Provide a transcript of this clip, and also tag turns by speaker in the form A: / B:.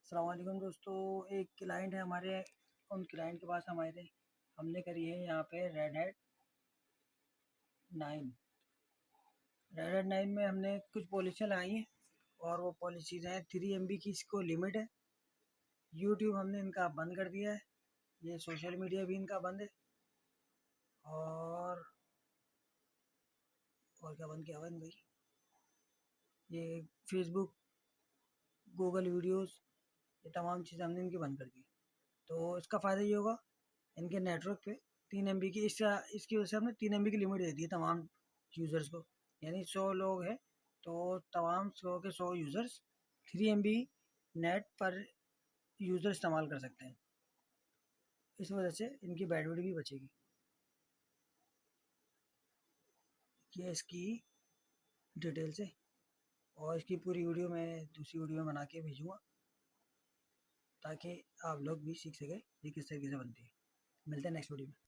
A: अस्सलाम वालेकुम दोस्तों। एक क्लाइंट है हमारे, उन क्लाइंट के पास हमने करी है यहाँ पे नाइन रेड हेड 9 में हमने कुछ पॉलिसी लगाई हैं और वो पॉलिसीज़ हैं 3 MB की इसको लिमिट है। यूट्यूब हमने इनका बंद कर दिया है, ये सोशल मीडिया भी इनका बंद है और क्या बंद किया हुआ है इनका, ये फेसबुक, गूगल वीडियोस, ये तमाम चीज़ें हमने इनकी बंद कर दी। तो इसका फ़ायदा ये होगा, इनके नेटवर्क पे 3 MB की इसकी वजह से हमने 3 MB की लिमिट दे दी है तमाम यूज़र्स को। यानी 100 लोग हैं तो तमाम 100 के 100 यूज़र्स 3 MB नेट पर यूज़र इस्तेमाल कर सकते हैं। इस वजह से इनकी बैंडविड्थ भी बचेगी। ये इसकी डिटेल्स है और इसकी पूरी वीडियो मैं दूसरी वीडियो में बना के भेजूँगा ताकि आप लोग भी सीख सकें ये किस तरीके से बनती है। मिलते हैं नेक्स्ट वीडियो में।